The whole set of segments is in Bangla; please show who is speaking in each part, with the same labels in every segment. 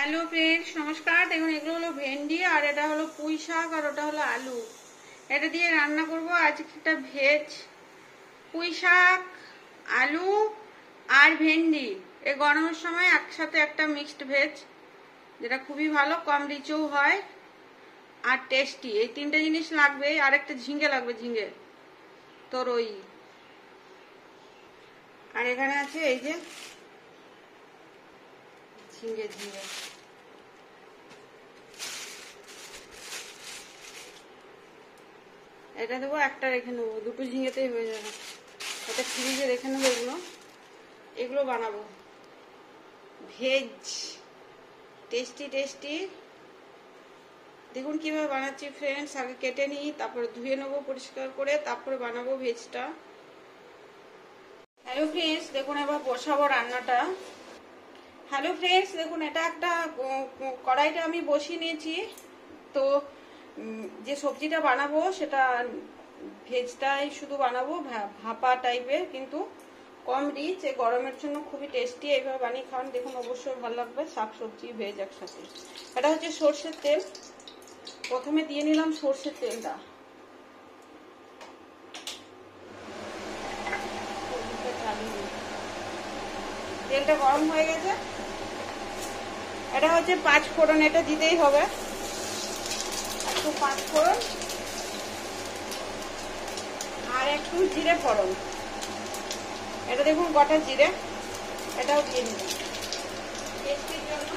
Speaker 1: हेलो फ्रेंड्स नमस्कार। देखो एगुलो हलो भेंडी और एटा हलो पुई शाक और ओटा हलो आलू। এটা দিয়ে রান্না করব আজ একটা ভেজ পুঁই শাক আলু আর ভেন্ডি। এই গরমের সময় একসাথে একটা মিক্সড ভেজ, যেটা খুবই ভালো, কম রিচও হয় আর টেস্টি। এই তিনটে জিনিস লাগবে। আর একটা ঝিঙে লাগবে, ঝিঙে তরই। আর এখানে আছে এই যে ঝিঙে ঝিঙে। এটা দেবো, একটা রেখে নেবো, দুটো ঝিঙেতেই হয়ে যাবে। এটা ফ্রিজে রেখে নেবো। এগুলো বানাবো ভেজ, টেস্টি টেস্টি। দেখুন কিভাবে বানাচ্ছি ফ্রেন্ডস। আগে কেটে নিই, তারপরে ধুয়ে নেবো পরিষ্কার করে, তারপরে বানাবো ভেজটা। হ্যালো ফ্রেন্ডস, দেখুন এবার বসাবো রান্নাটা। হ্যালো ফ্রেন্ডস, দেখুন এটা একটা কড়াইটা আমি বসিয়ে নিয়েছি। তো যে সবজিটা বানাবো সেটা ভেজটাই শুধু বানাবো, ভাপা টাইপের, কিন্তু কম রিচ। এই গরমের জন্য খুবই টেস্টি। এইভাবে বানিয়ে খাওয়ান, দেখুন অবশ্যই ভালো লাগবে। শাক সবজি ভেজ একসাথে। এটা হচ্ছে সর্ষের তেল। প্রথমে দিয়ে নিলাম সর্ষের তেলটা। তেলটা গরম হয়ে গেছে। এটা হচ্ছে 5 ফোড়ন, এটা দিতেই হবে। একটু 5 ফোড়ন আর একটু জিরে ফোড়ন। এটা দেখুন গোটা জিরে, এটাও দিয়ে নিন টেস্টির জন্য।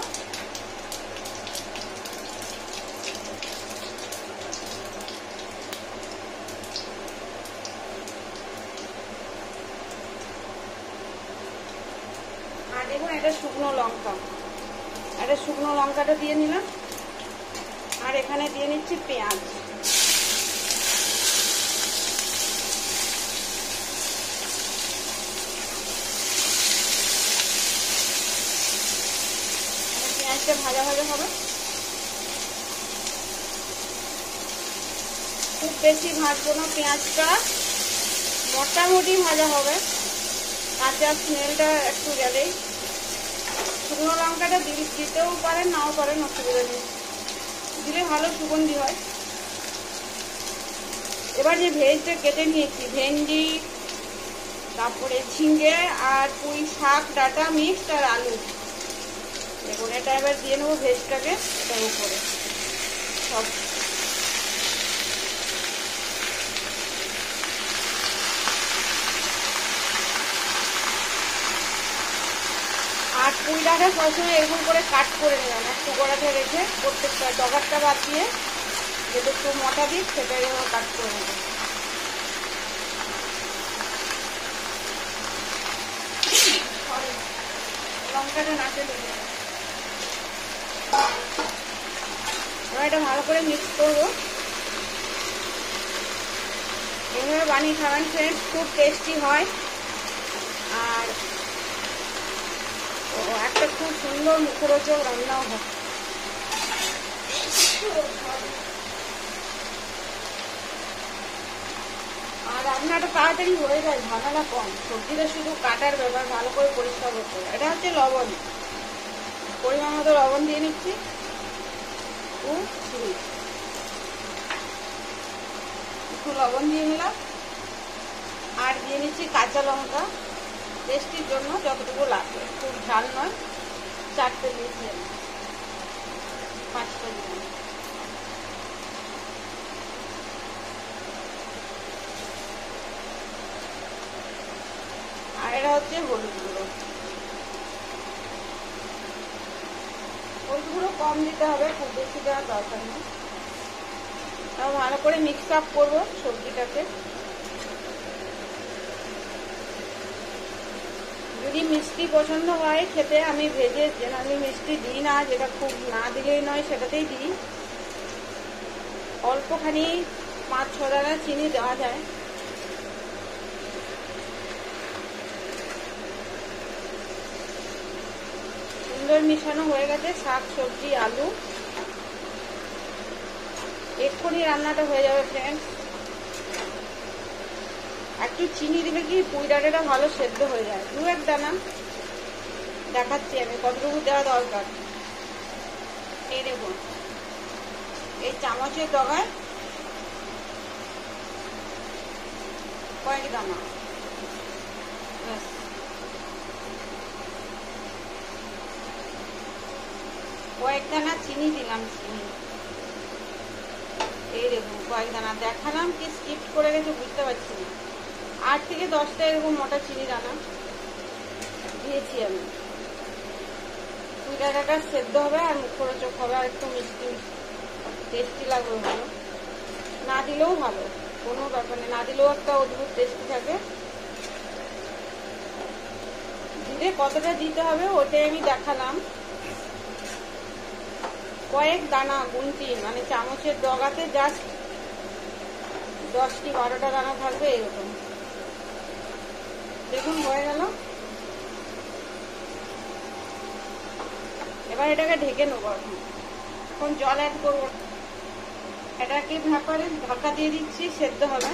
Speaker 1: আর দেখুন এটা শুকনো লঙ্কা, এটা শুকনো লঙ্কাটা দিয়ে নিলাম। আর এখানে দিয়ে নিচ্ছি পেঁয়াজ। পেঁয়াজটা ভাজা ভাজা হবে, খুব বেশি ভাজবো না পেঁয়াজটা, মোটামুটি ভাজা হবে। কাঁচা স্মেলটা একটু গেলেই। শুকনো লঙ্কাটা দিতেও পারেন, নাও পারেন, অসুবিধা নেই, দিলে ভালো সুগন্ধি হয়। এবার যে ভেজটা কেটে নিয়েছি, ভেন্ডি, তারপরে ঝিঙে আর পুঁই শাক ডাটা মিক্সড আর আলু, দেখুন এটা এবার দিয়ে নেবো ভেজটাকে এটার উপরে সব। আর পুঁই ডাঁটা সবসময় এরকম করে কাট করে নিলাম, একটু গোড়াতে রেখে প্রত্যেকটা ডগারটা বাদ দিয়ে, যেটা একটু মোটা দিক সেটা এরকম কাট করে নেব। লঙ্কাটা নাচে দেবো। এবার এটা ভালো করে মিক্স করবো। এইভাবে বানিয়ে খাবেন ফ্রেন্ডস, খুব টেস্টি হয়। আর একটা খুব সুন্দর মুখরোচক রান্নাও হয়। আর রান্নাটা তাড়াতাড়ি হয়ে যায়, ঝামেলা কম। সবজিটা শুধু কাটার ব্যাপার, ভালো করে পরিষ্কার করতে হবে। এটা হচ্ছে লবণ, পরিমাণ মতো লবণ দিয়ে নিচ্ছি। একটু লবণ দিয়ে নিলাম। আর দিয়ে নিচ্ছি কাঁচা লঙ্কা, টেস্টির জন্য যতটুকু লাগবে, খুব ঝাল নয়। 4টে দিয়েছি, 5টা দিলাম। আর এটা হচ্ছে হলুদ গুঁড়ো। হলুদ গুঁড়ো কম দিতে হবে, খুব বেশি দেওয়ার দরকার নেই। ভালো করে মিক্স আপ করবো সবজিটাকে। যদি মিষ্টি পছন্দ হয় খেতে, আমি ভেজে জেনারেলি মিষ্টি দিই না, যেটা খুব না দিলেই নয় সেটাতেই দিই। অল্পখানি 5-6 দানা চিনি দেওয়া যায়। সুন্দর মিশানো হয়ে গেছে শাক সবজি আলু। এক্ষুনি রান্নাটা হয়ে যাবে ফ্রেন্ডস। একটু চিনি দিলে কি পুঁই ডাঁটাটা ভালো সেদ্ধ হয়ে যায়। 2-1 দানা দেখাচ্ছি আমি কতটুকু দেওয়া দরকার। দেখুন এই চামচের ডগায় কয়েক দানা, কয়েক দানা চিনি দিলাম। চিনি এই দেখুন কয়েক দানা দেখালাম, কি স্কিপ করে গেছে বুঝতে পারছি না। 8 থেকে 10টা এরকম মোটা চিনি দানা দিয়েছি আমি। পুইডাটাটা সেদ্ধ হবে আর মুখরোচক হবে, আর একটু মিষ্টি টেস্টি লাগবে ভালো। না দিলেও ভালো, কোনো ব্যাপার নেই, না দিলেও একটা অদ্ভুত টেস্টি থাকে। দিলে কতটা দিতে হবে ওটাই আমি দেখালাম। কয়েক দানা গুনতি, মানে চামচের ডগাতে জাস্ট 10টি 12টা দানা থাকবে এরকম। দেখুন হয়ে গেল। এবার এটাকে ঢেকে নেবো। এখন জল অ্যাড করবো। এটাকে ভাপারে ঢাকা দিয়ে দিচ্ছি, সেদ্ধ হবে।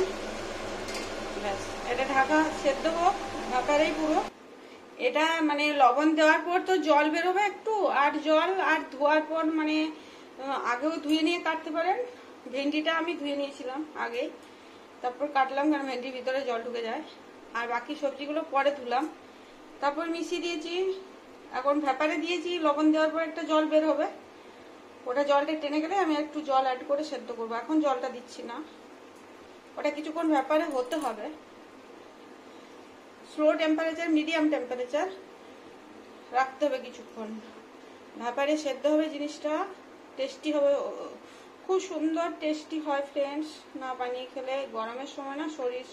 Speaker 1: ব্যাস, এটা ঢাকা সেদ্ধ হোক ভাপারেই পুরো। এটা মানে লবণ দেওয়ার পর তো জল বেরোবে একটু, আর জল আর ধোয়ার পর মানে আগেও ধুয়ে নিয়ে কাটতে পারেন। ভেন্ডিটা আমি ধুয়ে নিয়েছিলাম আগে, তারপর কাটলাম, কারণ ভেন্ডির ভিতরে জল ঢুকে যায়। আর বাকি সবজিগুলো পরে ধুলাম, তারপর মিশিয়ে দিয়েছি। এখন ভেপারে দিয়েছি, লবণ দেওয়ার পর একটা জল বের হবে, ওটা জলটা টেনে গেলে আমি একটু জল অ্যাড করে সেদ্ধ করবো। এখন জলটা দিচ্ছি না, ওটা কিছুক্ষণ ভেপারে হতে হবে। স্লো টেম্পারেচার, মিডিয়াম টেম্পারেচার রাখতে হবে কিছুক্ষণ। ভেপারে সেদ্ধ হবে জিনিসটা, টেস্টি হবে, খুব সুন্দর টেস্টি হয় ফ্রেন্ডস। না বানিয়ে খেলে গরমের সময় না শরীর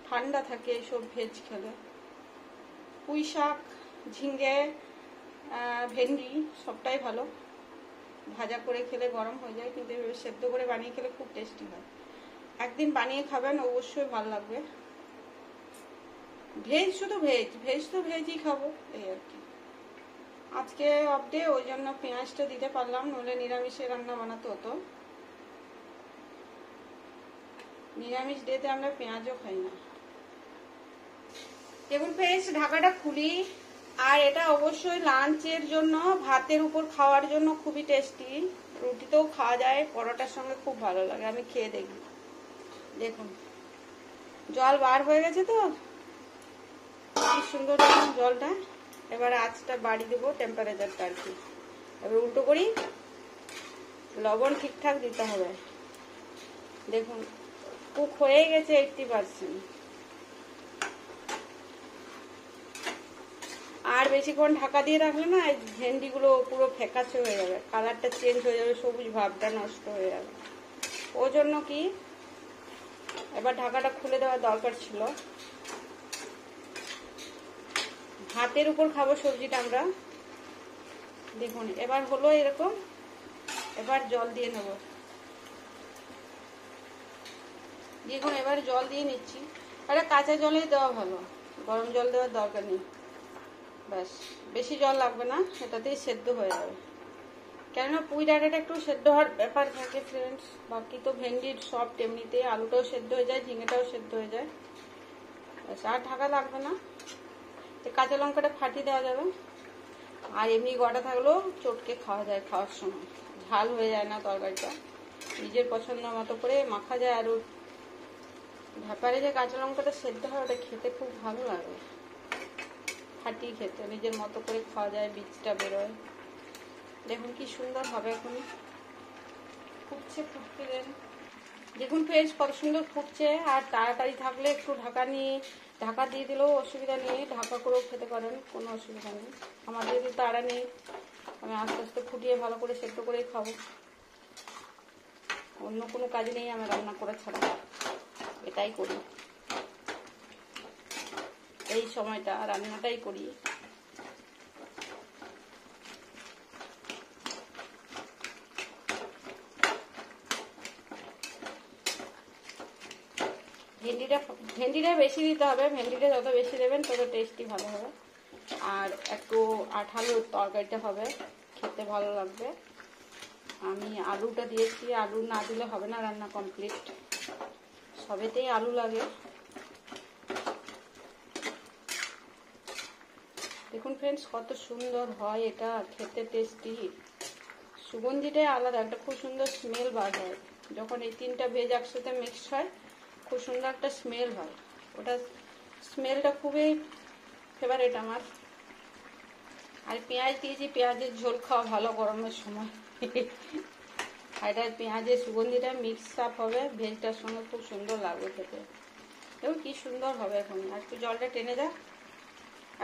Speaker 1: ঠান্ডা থাকে এইসব ভেজ খেলে। পুঁই শাক, ঝিঙ্গে, ভেন্ডি সবটাই ভালো। ভাজা করে খেলে গরম হয়ে যায়, কিন্তু সেদ্ধ করে বানিয়ে খেলে খুব টেস্টি হয়। একদিন বানিয়ে খাবেন, অবশ্যই ভালো লাগবে। ভেজ, শুধু ভেজ, ভেজ তো ভেজই খাবো এই আর কি। আজকে অফ ডে, ওই জন্য পেঁয়াজটা দিতে পারলাম, নইলে নিরামিষে রান্না বানাতে হতো। নিরামিষ ডেতে আমরা পেঁয়াজও খাই না। দেখুন ফ্রেন্ডস, ঢাকাটা খুলি। আর এটা অবশ্যই লাঞ্চের জন্য, ভাতের উপর খাওয়ার জন্য খুবই টেস্টি। রুটিতেও খাওয়া যায়, পরোটার সঙ্গে খুব ভালো লাগে। আমি খেয়ে দেখি। দেখুন জল বার হয়ে গেছে তো, কি সুন্দর দেখুন জলটা। এবার আঁচটা বাড়ি দেবো, টেম্পারেচারটা আর কি। এবার উল্টো করি, লবণ ঠিকঠাক দিতে হবে। দেখুন কুক হয়ে গেছে 80%। আর বেশিক্ষণ ঢাকা দিয়ে রাখলে না এই ভেন্ডিগুলো পুরো ফ্যাকাশে হয়ে যাবে, কালারটা চেঞ্জ হয়ে যাবে, সবুজ ভাবটা নষ্ট হয়ে যাবে। ওই জন্য কি এবার ঢাকাটা খুলে দেওয়ার দরকার ছিল। ভাতের উপর খাবো সবজিটা আমরা। দেখুন এবার হলো এরকম। এবার জল দিয়ে নেব। দেখুন এবার জল দিয়ে নিচ্ছি। আরে কাঁচা জলেই দেওয়া ভালো, গরম জল দেওয়ার দরকার নেই। ব্যাস, বেশি জল লাগবে না, এটাতেই সেদ্ধ হয়ে যাবে। কেননা পুঁই ডাঁটাটা একটু সেদ্ধ হওয়ার ব্যাপার থাকে ফ্রেন্ডস। বাকি তো ভেন্ডির সব এমনিতেই, আলুটাও সেদ্ধ হয়ে যায়, ঝিঙেটাও সেদ্ধ হয়ে যায়। ব্যাস, আর ঢাকা লাগবে না। কাঁচা লঙ্কাটা ফাটিয়ে দেওয়া যাবে। আর এমনি গোটা থাকলেও চটকে খাওয়া যায়, খাওয়ার সময় ঝাল হয়ে যায় না তরকারিটা, নিজের পছন্দ মতো করে মাখা যায়। আর ঢাকারে যে কাঁচা লঙ্কাটা সেদ্ধ হয়, ওটা খেতে খুব ভালো লাগে। ফাটিয়ে খেতে নিজের মতো করে খাওয়া যায়, বীজটা বেরোয়। দেখুন কি সুন্দর হবে। এখন ফুটছে, ফুটতে দেন। দেখুন ফ্রেন্ডস কত সুন্দর ফুটছে। আর তাড়াতাড়ি থাকলে একটু ঢাকা দিয়ে দিলেও অসুবিধা নেই, ঢাকা করেও খেতে পারেন, কোনো অসুবিধা নেই। আমার যেহেতু তাড়া নেই, আমি আস্তে আস্তে ফুটিয়ে ভালো করে সেদ্ধ করেই খাবো। অন্য কোনো কাজ নেই আমি রান্না করা ছাড়া, এটাই করি। এই সময়টা রান্নাটাই করি। ভেন্ডিটা বেশি দিতে হবে। ভেন্ডিটা যত বেশি দেবেন তত টেস্টি ভালো হবে। আর একটু আঠালো তরকারিটা হবে, খেতে ভালো লাগবে। আমি আলুটা দিয়েছি, আলু না দিলে হবে না রান্না কমপ্লিট। সবেতেই আলু লাগে। দেখুন ফ্রেন্ডস কত সুন্দর হয় এটা, খেতে টেস্টি। সুগন্ধিটাই আলাদা, একটা খুব সুন্দর স্মেল বার হয় যখন এই তিনটা ভেজ একসাথে মিক্সড হয়, খুব সুন্দর একটা স্মেল হয়। ওটা স্মেলটা খুবই ফেভারিট আমার। আর পেঁয়াজ দিয়েছি, পেঁয়াজের ঝোল খাওয়া ভালো গরমের সময়। আর এটা পেঁয়াজের সুগন্ধিটা মিক্স আপ হবে ভেজটার সঙ্গে, খুব সুন্দর লাগবে খেতে। দেখুন কি সুন্দর হবে। এখন আর একটু জলটা টেনে দেয়,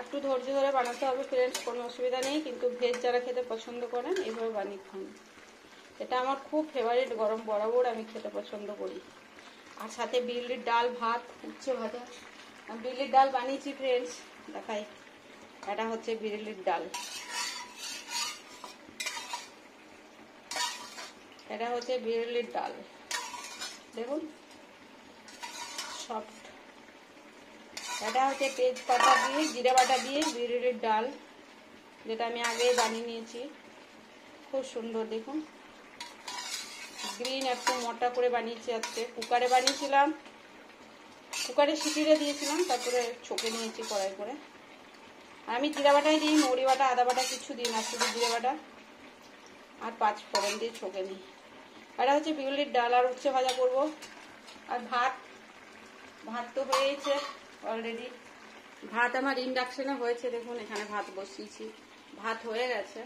Speaker 1: একটু ধৈর্য ধরে বানাতে হবে ফ্রেন্ডস, কোনো অসুবিধা নেই। কিন্তু ভেজ যারা খেতে পছন্দ করেন এইভাবে বানিয়ে খান। এটা আমার খুব ফেভারিট, গরম বরাবর আমি খেতে পছন্দ করি। আর সাথে বিউলির ডাল, ভাত, উচ্ছে ভাজা। বিউলির ডাল বানিয়েছি ফ্রেন্ডস, দেখাই। এটা হচ্ছে বিউলির ডাল, এটা হচ্ছে বিউলির ডাল, দেখুন সফট। এটা হচ্ছে তেজপাতা দিয়ে, জিরে বাটা দিয়ে বিউলির ডাল, যেটা আমি আগে বানিয়ে নিয়েছি। খুব সুন্দর, দেখুন গ্রিন, একটু মোটা করে বানিয়েছি আজকে। কুকারে বানিয়েছিলাম, কুকারে সিটিতে দিয়েছিলাম, তারপরে ছকে নিয়েছি কড়াই করে। আমি জিরা বাটাই দিই, মৌরি বাটা, আদা বাটা কিছু দিই না, শুধু জিরে বাটা আর 5 ফোড়ন দিয়ে ছকে নিই। এটা হচ্ছে বিউলির ডাল আর উচ্ছে ভাজা করব। আর ভাত, ভাত তো হয়েছে অলরেডি। ভাত আমার ইন্ডাকশনে হয়েছে, দেখুন এখানে ভাত বসিয়েছি, ভাত হয়ে গেছে।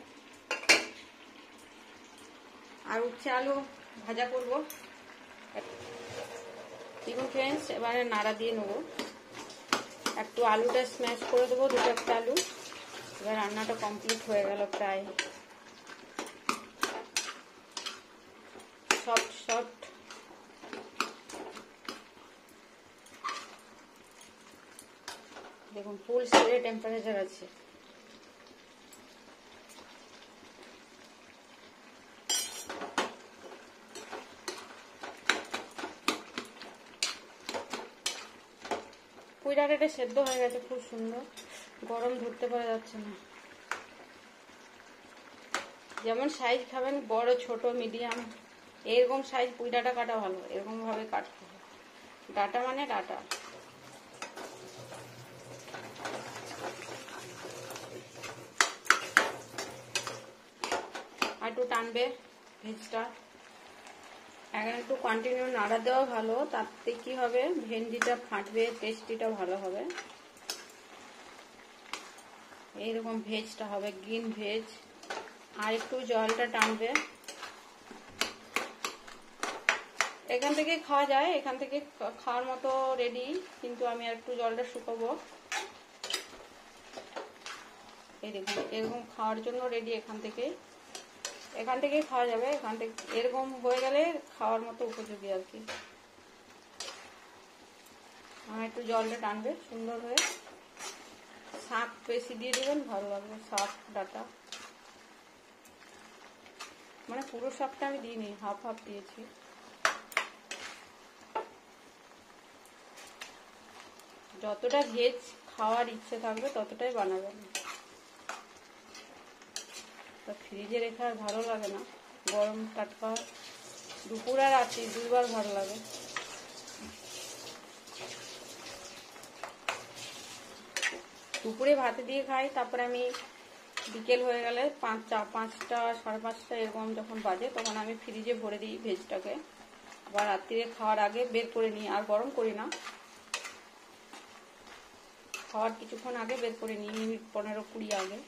Speaker 1: আর উচ্ছে আলু ভাজা করব। দেখুন ফ্রেন্ডস, এবারে নাড়া দিয়ে নেবো। একটু আলুটা স্ম্যাশ করে দেবো, 2-1 আলু। এবার রান্নাটা কমপ্লিট হয়ে গেল প্রায়। Soft soft. দেখুন ফুল স্প্রে টেম্পারেচার আছে। পুঁইডাঁটাটা সেদ্ধ হয়ে গেছে খুব সুন্দর, গরম ধরতে পারা যাচ্ছে না। যেমন সাইজ খাবেন, বড় ছোট মিডিয়াম, এরকম সাইজ পুঁইডাঁটা কাটা ভালো, এরকম ভাবে কাটতে হবে। ডাটা মানে ডাটা। আর একটু টানবে ভেজটা, এখন একটু কন্টিনিউ নাড়া দেওয়া ভালো, তাতে কি হবে ভেন্ডিটা ফাটবে, টেস্টিটা ভালো হবে। এইরকম ভেজটা হবে, গ্রিন ভেজ। আর একটু জলটা টানবে। এখান থেকে খাওয়া যায়, এখান থেকে খাওয়ার মতো রেডি, কিন্তু আমি আর একটু জলটা শুকাবো। এই দেখুন এরকম খাওয়ার জন্য রেডি, এখান থেকে খাওয়া যাবে। এখান থেকে এরকম হয়ে গেলে খাওয়ার মতো উপযোগী আর কি। আর একটু জলটা টানবে সুন্দর হয়ে। শাক বেশি দিয়ে দেবেন, ভালো লাগবে। শাক ডাটা, মানে পুরো শাকটা আমি দিইনি, হাফ হাফ দিয়েছি। যতটা ভেজ খাওয়ার ইচ্ছে থাকবে ততটাই বানাবেন। ফ্রিজে রেখে আর ভালো লাগে না, গরম টাটকা দুপুর আর রাত্রি 2 বার ভালো লাগে। দুপুরে ভাতে দিয়ে খাই, তারপরে আমি বিকেল হয়ে গেলে 5টা 5:30 এরকম যখন বাজে, তখন আমি ফ্রিজে ভরে দিই ভেজটাকে। আবার রাত্রিরে খাওয়ার আগে বের করে নিই, আর গরম করি না, খাওয়ার কিছুক্ষণ আগে বের করে নিই, মিনিট 15-20 আগে,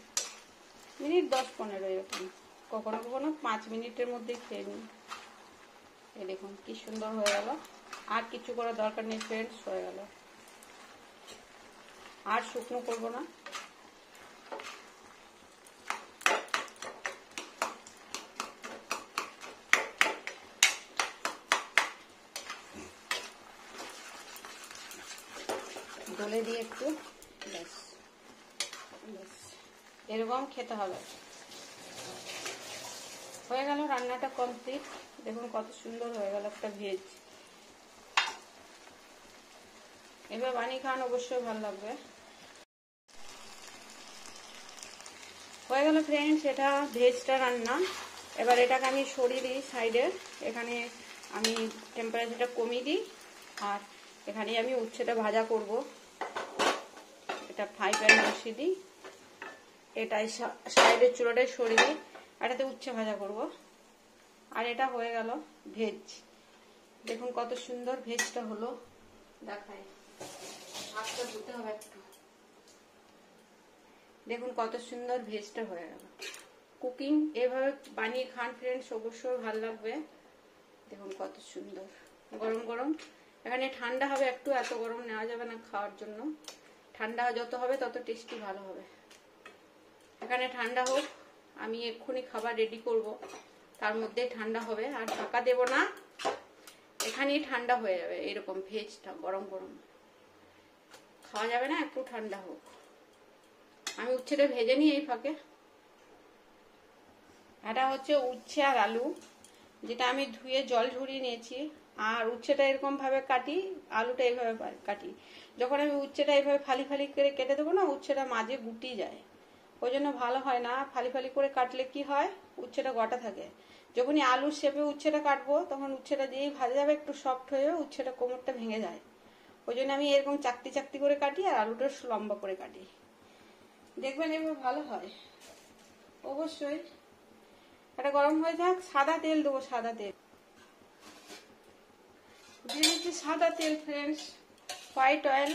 Speaker 1: মিনিট 10-15 এরকম। কখনো কখনো 5 মিনিটের মধ্যে খেয়ে নিই। এই দেখুন কি সুন্দর হয়ে গেল। আর কিছু করার দরকার নেই ফ্রেন্ডস, হয়ে গেল। আর শুকনো করব না। ডলে দিয়ে একটু, ব্যাস ব্যাস এরকম খেতে হবে। হয়ে গেল রান্নাটা কমপ্লিট। দেখুন কত সুন্দর হয়ে গেল একটা ভেজ। এবার বানিয়ে খান, অবশ্যই ভালো লাগবে। হয়ে গেল ফ্রেন্ডস এটা ভেজটা রান্না। এবার এটাকে আমি সরিয়ে দিই সাইডে। এখানে আমি টেম্পারেচারটা কমিয়ে দিই, আর এখানে আমি উচ্ছেটা ভাজা করব। এটা ফ্রাই প্যান বসিয়ে দিই, এটাই সাইডের চুলাটাই সরিয়ে দিই। এটাতে উচ্ছে ভাজা করব। আর এটা হয়ে গেল ভেজ। দেখুন কত সুন্দর ভেজটা হলো, দেখাই, হাতটা ধুতে হবে একটু। দেখুন কত সুন্দর ভেজটা হয়ে গেল। কুকিং এভাবে বানিয়ে খান ফ্রেন্ডস, অবশ্যই ভালো লাগবে। দেখুন কত সুন্দর গরম গরম। এখানে ঠান্ডা হবে একটু, এত গরম নেওয়া যাবে না খাওয়ার জন্য। ঠান্ডা যত হবে তত টেস্টি ভালো হবে। এখানে ঠান্ডা হোক, আমি এক্ষুনি খাবার রেডি করব, তার মধ্যে ঠান্ডা হবে। আর ঢাকা দেব না, এখানেই ঠান্ডা হয়ে যাবে। এরকম ভেজটা গরম গরম খাওয়া যাবে না, একটু ঠান্ডা হোক। আমি উচ্ছেটা ভেজে নিই এই ফাঁকে। এটা হচ্ছে উচ্ছে আর আলু, যেটা আমি ধুয়ে জল ঝরিয়ে নিয়েছি। আর উচ্ছেটা এরকম ভাবে কাটি, আলুটা এইভাবে কাটি। যখন আমি উচ্ছেটা এইভাবে ফালি ফালি করে কেটে দেবো না, উচ্ছেটা মাঝে গুটি যায়, ওই জন্য ভালো হয় না। ফালি ফালি করে কাটলে কি হয়, উচ্ছেটা গোটা থাকে। যখনই আলুর শেপে উচ্ছেটা কাটবো, তখন উচ্ছেটা যেই ভাজা যাবে একটু সফট হয়ে যাবে, উচ্ছেটা কোমরটা ভেঙে যায়। ওই জন্য আমি এরকম চাকতি চাকতি করে কাটি, আর আলুটা লম্বা করে কাটি। দেখবেন এভাবে ভালো হয় অবশ্যই। এটা গরম হয়ে যাক, সাদা তেল দেবো, সাদা তেল দিয়ে দিচ্ছি, সাদা তেল ফ্রেন্ডস, হোয়াইট অয়েল।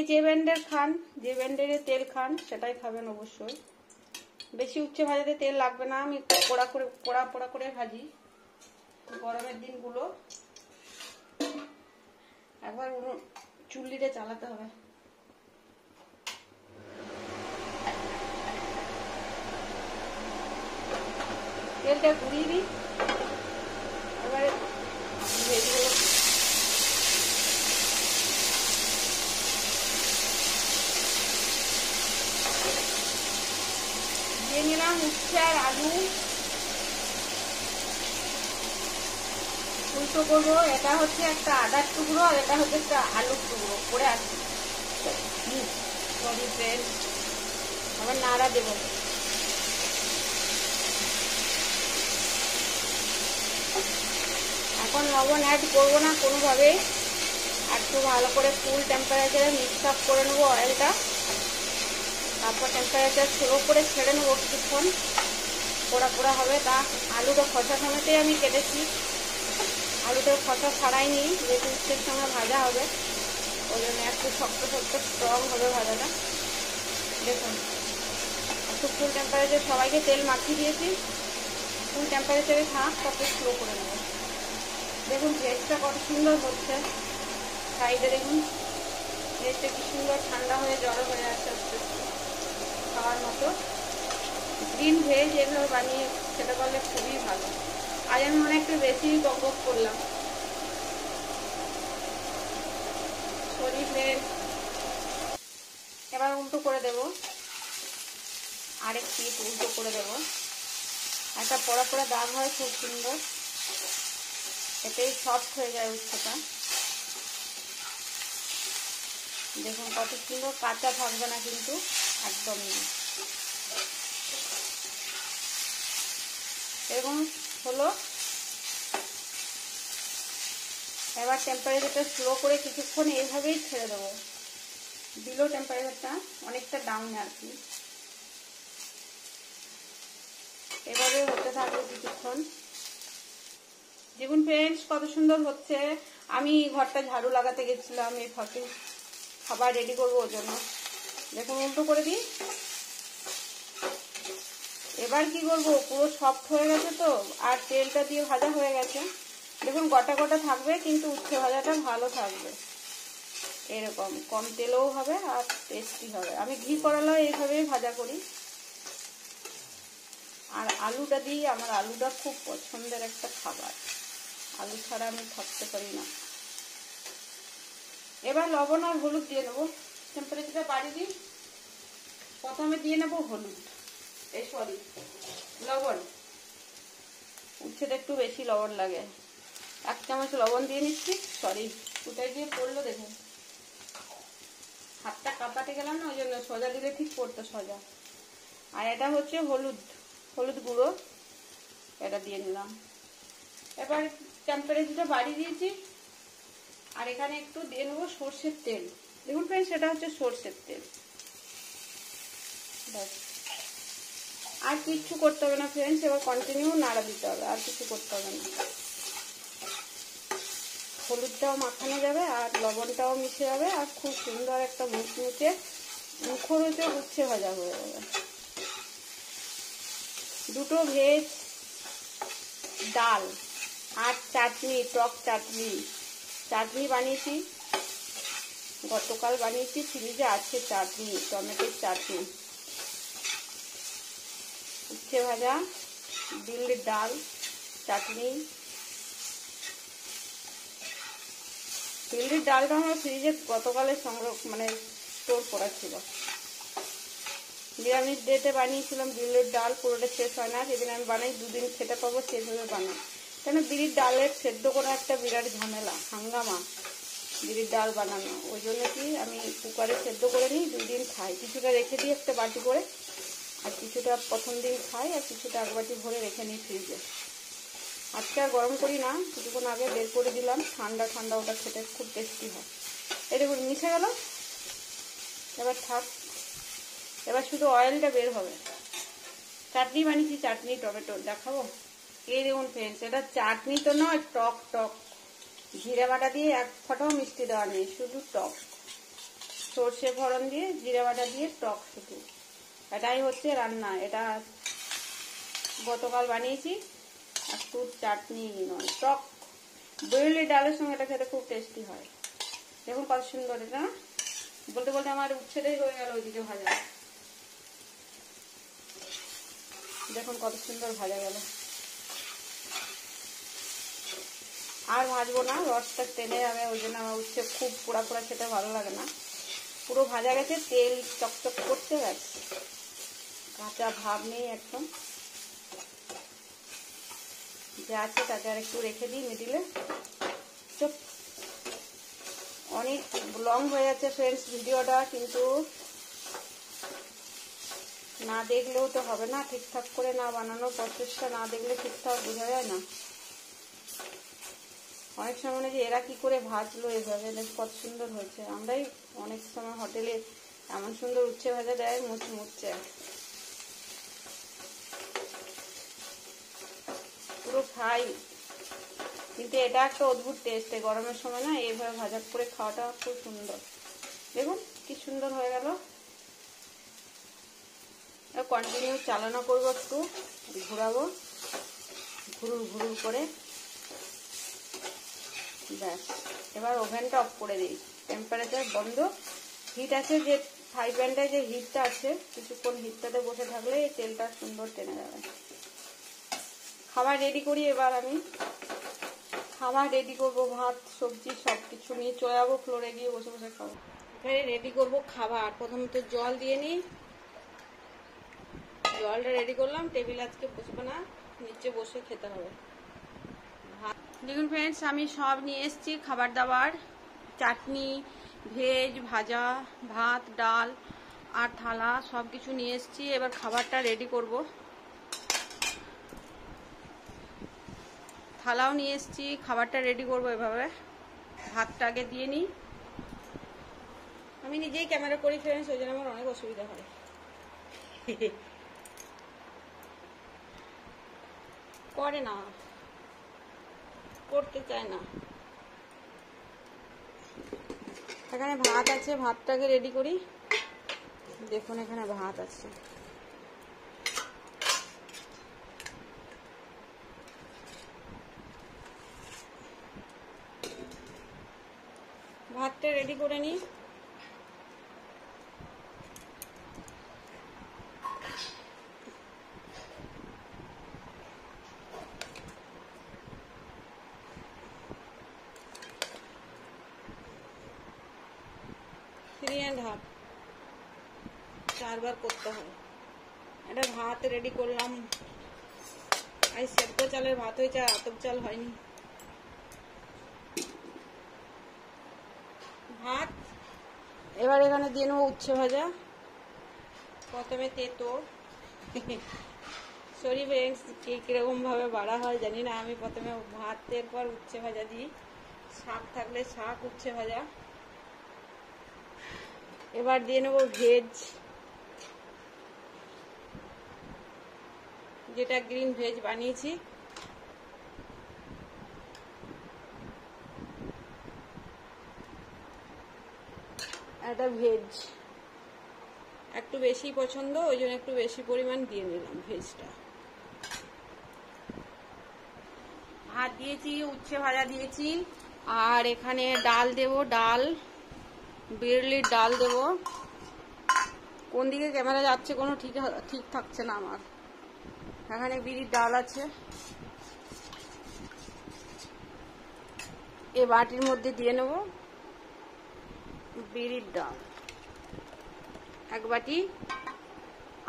Speaker 1: যে ব্র্যান্ডের খান, যে ব্র্যান্ডের তেল খান সেটাই খাবেন অবশ্যই। বেশি উচ্চে ভাজাতে তেল লাগবে না, আমি পোড়া করে ভাজি। গরমের দিনগুলো একবার চুল্লিতে চালাতে হবে। তেলটা ঘুরিয়ে দিই, এবারে ভেজগুলো দিয়ে নিলাম। উচ্ছে আর আলু উল্টো করবো। এটা হচ্ছে একটা আদার টুকরো, আর এটা হচ্ছে একটা আলুর টুকরো করে আসছি। সরি ফ্রেন্ডস, আবার নাড়া দেবো। এখন লবণ অ্যাড করবো না কোনোভাবে। একটু ভালো করে ফুল টেম্পারেচারে মিক্স আপ করে নেবো অয়েলটা, তারপর টেম্পারেচার স্লো করে ছেড়ে নেবো কিছুক্ষণ, পোড়া পোড়া হবে। তা আলুটা খোসা সমেতেই আমি কেটেছি, আলুটার খোসা ছাড়াইনি, যেহেতু উচ্ছের সঙ্গে ভাজা হবে, ওই জন্য একটু শক্ত শক্ত স্ট্রং হবে ভাজাটা। দেখুন একটু ফুল টেম্পারেচার, সবাইকে তেল মাখিয়ে দিয়েছি, ফুল টেম্পারেচারে থাক, তারপর স্লো করে নেবো। দেখুন ভেজটা কত সুন্দর হচ্ছে, সাইডে দেখুন ভেজটা কি সুন্দর ঠান্ডা হয়ে জড়ো হয়ে আসছে আস্তে আস্তে, খাওয়ার মতো। গ্রিন ভেজ এভাবে বানিয়ে খেতে পারলে খুবই ভালো। আজ আমি মনে একটু বেশি বক করলাম, সরি ফ্রেন্ড। এবার উল্টো করে দেব, আরেক পিস উল্টো করে দেব। একটা পোড়া পোড়া দাগ হয় খুব সুন্দর, এতেই সফট হয়ে যায় উচ্ছেটা। দেখুন কত সুন্দর, কাঁচা থাকবে না কিন্তু একদমই না। এরকম হলো। এবার টেম্পারেচারটা স্লো করে কিছুক্ষণ এইভাবেই ছেড়ে দেবো, বিলো টেম্পারেচারটা অনেকটা ডাউনে আর কি। এভাবে হতে থাকবে কিছুক্ষণ। দেখুন ফ্রেন্ডস কত সুন্দর হচ্ছে। আমি ঘরটা ঝাড়ু লাগাতে গেছিলাম এই ফাঁকে, খাবার রেডি করবো ওর জন্য। দেখুন উল্টো করে দিই। এবার কি করবো, পুরো সফট হয়ে গেছে তো, আর তেলটা দিয়ে ভাজা হয়ে গেছে। দেখুন গোটা গোটা থাকবে, কিন্তু উচ্ছে ভাজাটা ভালো থাকবে। এরকম কম তেলেও হবে আর টেস্টি হবে। আমি ঘি করালাও এইভাবেই ভাজা করি। আর আলুটা দিই, আমার আলুটা খুব পছন্দের একটা খাবার, আলু ছাড়া আমি থাকতে পারি না। এবার লবণ আর হলুদ দিয়ে নেবো, টেম্পারেচারটা বাড়িয়ে দিই। প্রথমে দিয়ে নেবো হলুদ, এই সরি লবণ। উচ্ছেতে একটু বেশি লবণ লাগে, 1 চামচ লবণ দিয়ে নিচ্ছি। সরি কোথায় দিয়ে পড়লো দেখুন, হাতটা কাঁপাতে গেলাম না, ওই জন্য সোজা দিলে ঠিক পড়তো সোজা। আর এটা হচ্ছে হলুদ, হলুদ গুঁড়ো, এটা দিয়ে নিলাম। এবার টেম্পারেচারটা বাড়িয়ে দিয়েছি। আর এখানে একটু দিয়ে নেবো সর্ষের তেল। দেখুন ফ্রেন্ডস, সেটা হচ্ছে সর্ষের তেল। আর কিচ্ছু করতে হবে না ফ্রেন্ডস, এবার কন্টিনিউ নাড়া দিতে হবে, আর কিছু করতে হবে না। হলুদটাও মাখানো যাবে আর লবণটাও মিশে যাবে, আর খুব সুন্দর একটা মুচমুচে মুখরোচক উচ্ছে ভাজা হয়ে যাবে। দুটো ভেজ ডাল আর চাটনি, টক চাটনি বানিয়েছি, গতকাল বানিয়েছি, ফ্রিজে আছে চাটনি, টমেটোর চাটনি। উচ্ছে ভাজা, বিউলির ডাল, চাটনি। বিউলির ডালটা আমার ফ্রিজে গতকালে স্টোর করা ছিল। নিরামিষ ডেটে বানিয়েছিলাম বিউলির ডাল, পুরোটা শেষ হয় না, যেদিন আমি বানাই দুদিন খেতে পাবো সেভাবে বানাই। কেন বিউলির ডালের সেদ্ধ করা একটা বিরাট ঝামেলা, হাঙ্গামা বিউলির ডাল বানানো। ওই জন্য কি আমি কুকারে সেদ্ধ করে নিই, 2 দিন খাই, কিছুটা রেখে দিই একটা বাটি করে, আর কিছুটা প্রথম দিন খাই, আর কিছুটা এক বাটি ভরে রেখে নিই ফ্রিজে। আজকে আর গরম করি না, কিছুক্ষণ আগে বের করে দিলাম, ঠান্ডা ঠান্ডা ওটা খেতে খুব টেস্টি হয়। এটা দেখুন মিশে গেল, এবার থাক, এবার শুধু অয়েলটা বের হবে। চাটনি বানিয়েছি, চাটনি টমেটো দেখাবো। এই দেখুন ফ্রেন্ডস, এটা চাটনি তো নয়, টক টক, জিরে বাটা দিয়ে এক ফোঁটাও মিষ্টি দেওয়া নেই, শুধু টক, সর্ষে ফোড়ন দিয়ে জিরে বাটা দিয়ে টক শুধু, এটাই হচ্ছে রান্না। এটা গতকাল বানিয়েছি, আর শুধু চাটনি নয়, টক। বিউলির ডালের সঙ্গে এটা খেতে খুব টেস্টি হয়। দেখুন কত সুন্দর, এটা বলতে বলতে আমার উচ্ছেটাই হয়ে গেল ওইদিকে ভাজা। দেখুন কত সুন্দর ভাজা গেল। আর ভাজবো না, রসটা টেনে যাবে, ওই জন্য আমার উচ্ছে খুব পোড়া পোড়া খেতে ভালো লাগে না। পুরো ভাজা গেছে, তেল চকচক করতে গেছে, কাঁচা ভাব নেই একদম। যা আছে তাকে আর একটু রেখে দিই মিডিলে। চুপ, অনেক লং হয়ে যাচ্ছে ফ্রেন্ডস ভিডিওটা, কিন্তু না দেখলেও তো হবে না, ঠিকঠাক করে না বানানোর প্রসেসটা না দেখলে ঠিকঠাক বোঝা যায় না। অনেক সময় মনে হয় যে এরা কি করে ভাজলো এভাবে, কত সুন্দর হয়েছে। আমরাই অনেক সময় হোটেলে এমন সুন্দর উচ্ছে ভাজা দেয়, মুচমুচে পুরো ফ্রাই, কিন্তু এটা একটা অদ্ভুত টেস্ট। গরমের সময় না এইভাবে ভাজা করে খাওয়াটা খুব সুন্দর। দেখুন কি সুন্দর হয়ে গেল। কন্টিনিউ চালনা করবো, একটু ঘোরাবো, ঘুরুর ঘুরুর করে, ব্যাস। এবার ওভেনটা অফ করে দিই, টেম্পারেচার বন্ধ, হিট আছে যে ফ্রাই প্যানটায় যে হিটটা আছে, কিছুক্ষণ হিটটাতে বসে থাকলে এই তেলটা সুন্দর টেনে যাবে। খাবার রেডি করি, এবার আমি খাবার রেডি করবো, ভাত সবজি সব কিছু নিয়ে চলে যাবো ফ্লোরে, গিয়ে বসে বসে খাবো। এখানে রেডি করবো খাবার, প্রথমে তো জল দিয়ে নিই, জলটা রেডি করলাম, টেবিল আজকে বসবো না, নিচে বসে খেতে হবে। দেখুন ফ্রেন্ডস, আমি সব নিয়ে এসেছি খাবার দাবার, চাটনি, ভেজ, ভাজা, ভাত, ডাল আর থালা সব কিছু নিয়ে এসেছি। এবার খাবারটা রেডি করব। থালাও নিয়ে এসেছি, খাবারটা রেডি করব। এভাবে ভাতটা আগে দিয়ে নিই, আমি নিজেই ক্যামেরা করি ফ্রেন্ডস, ওই জন্য আমার অনেক অসুবিধা হয়। করে না, করতে চায় না। এখানে ভাত আছে, ভাতটাকে রেডি করি। দেখুন এখানে ভাত আছে, ভাতটা রেডি করে নিই। হাফ 4 বার করতে হয়। এটা ভাত রেডি করলাম, আজ সেদ্ধ চালের ভাত হয়েছে, আতপ চাল হয়নি। ভাত এবার এখানে দিয়ে নেবো উচ্ছে ভাজা, প্রথমে তেতো, সরি ফ্রেন্ডস কিরকম ভাবে বাড়া হয় জানি না, আমি প্রথমে ভাতের পর উচ্ছে ভাজা দিই, শাক থাকলে শাক, উচ্ছে ভাজা। এবার দিয়ে নেবো ভেজ, যেটা গ্রিন ভেজ বানিয়েছি। এটা ভেজ একটু বেশি পছন্দ, ওই জন্য একটু বেশি পরিমাণ দিয়ে নিলাম ভেজটা। ভাত দিয়েছি, উচ্ছে ভাজা দিয়েছি, আর এখানে ডাল দেব, ডাল বিরলির ডাল দেব। কোন দিকে ক্যামেরা যাচ্ছে কোনো ঠিক থাকছে না আমার। এখানে বিরির ডাল আছে, এই বাটির মধ্যে দিয়ে নেব বিরির ডাল এক বাটি,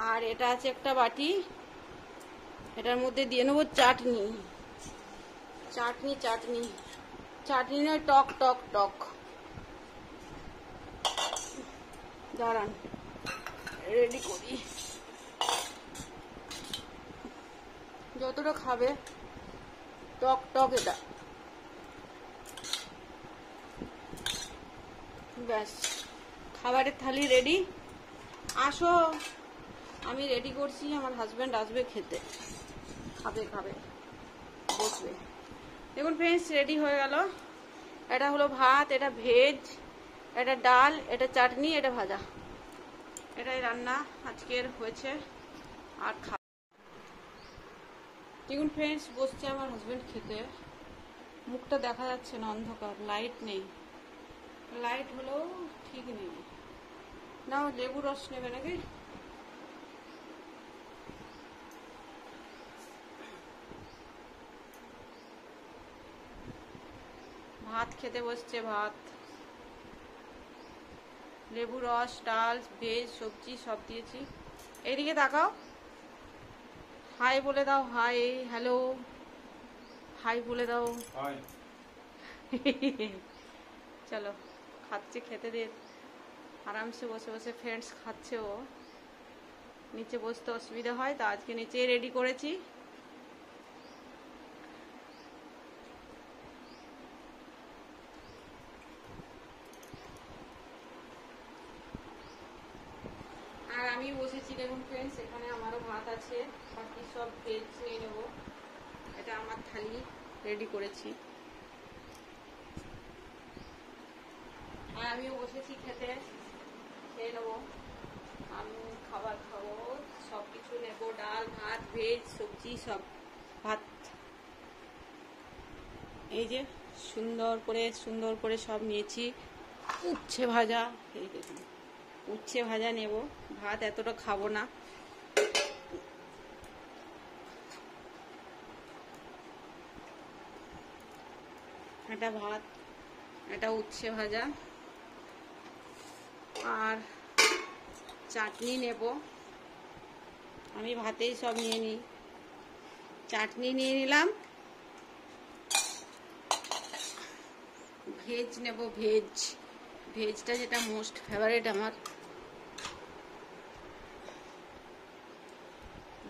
Speaker 1: আর এটা আছে একটা বাটি, এটার মধ্যে দিয়ে নেব চাটনি। চাটনি চাটনি চাটনি নয়, টক টক টক। দাঁড়ান রেডি করি, যতটা খাবে টক টক এটা। ব্যাস, খাবারের থালি রেডি। আসো, আমি রেডি করছি, আমার হাজব্যান্ড আসবে খেতে, খাবে খাবে বসবে। দেখুন ফ্রেন্ডস, রেডি হয়ে গেল। এটা হলো ভাত, এটা ভেজ, এটা ডাল, এটা চাটনি, এটা ভাজা। এটাই রান্না আজকের হয়েছে। আর দেখুন ফ্রেন্ডস, বসছে আমার হাজব্যান্ড খেতে। মুখটা দেখা যাচ্ছে না, অন্ধকার, লাইট নেই। লাইট হলেও ঠিক নেই। নাও লেবু রস নেবে নাকি? ভাত খেতে বসছে, ভাত, লেবু রস, ডাল, ভেজ, সবজি সব দিয়েছি। এইদিকে তাকাও, হাই বলে দাও, হাই, হ্যালো, হাই বলে দাও। চলো, খাচ্ছে, খেতে দিয়ে আরামসে বসে বসে ফ্রেন্ডস খাচ্ছে। ও নিচে বসতে অসুবিধা হয়, তা আজকে নিচে রেডি করেছি। আর আমি বসেছি, দেখুন ফ্রেন্ডস, এখানে আমারও ভাত আছে, বাকি সব ভেজ নিয়ে নেবো। এটা আমার থালি রেডি করেছি, আর আমিও বসেছি খেতে, খেয়ে নেবো। আমি খাবার খাবো, সব কিছু নেবো, ডাল, ভাত, ভেজ, সবজি সব। ভাত এই যে সুন্দর করে সব নিয়েছি। উচ্ছে ভাজা, এই দেখুন উচ্ছে ভাজা নেব। ভাত এতটা খাবো না। এটা ভাত, এটা উচ্ছে ভাজা, আর চাটনি নেব। আমি ভাতেই সব নিয়ে নিই। চাটনি নিয়ে নিলাম, ভেজ নেব, ভেজটা যেটা মোস্ট ফেভারিট আমার।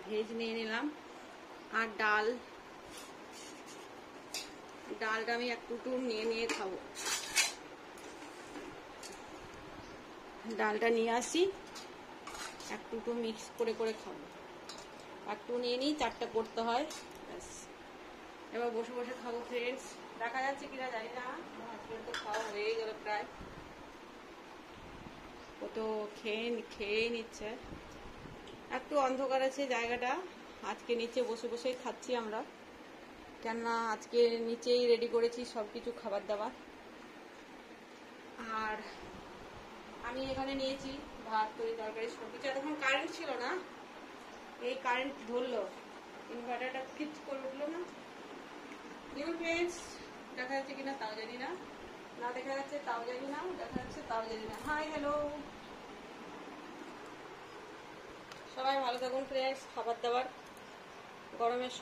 Speaker 1: ভেজ নিয়ে নিলাম, আর ডালটা আমি একটু নিয়ে খাবো। ডালটা নিয়ে আসি, একটু মিক্স করে খাবো। একটু নিয়ে নিই, চারটা করতে হয়, ব্যাস। এবার বসে বসে খাবো ফ্রেন্ডস। দেখা যাচ্ছে কিনা জানি না, হাজবেন্ড তো খাওয়া হয়ে গেল প্রায়, ও তো খেয়ে নিচ্ছে। একটু অন্ধকার আছে জায়গাটা, আজকে নিচে বসে বসেই খাচ্ছি আমরা, কেননা আজকে নিচেই রেডি করেছি সবকিছু খাবার দাবার। আর আমি এখানে নিয়েছি ভাত, তরকারি সবকিছু। এতক্ষণ কারেন্ট ছিল না, এই কারেন্ট ধরলো, ইনভার্টারটা ফিট করে উঠলো না। দেখুন ফ্রেন্ডস, দেখা যাচ্ছে কিনা তাও জানি না, না দেখা যাচ্ছে তাও জানি না, দেখা যাচ্ছে তাও জানি না। হাই হ্যালো, সবাই ভালো থাকুন ফ্রেন্ডস। খাবার দাবার গরমের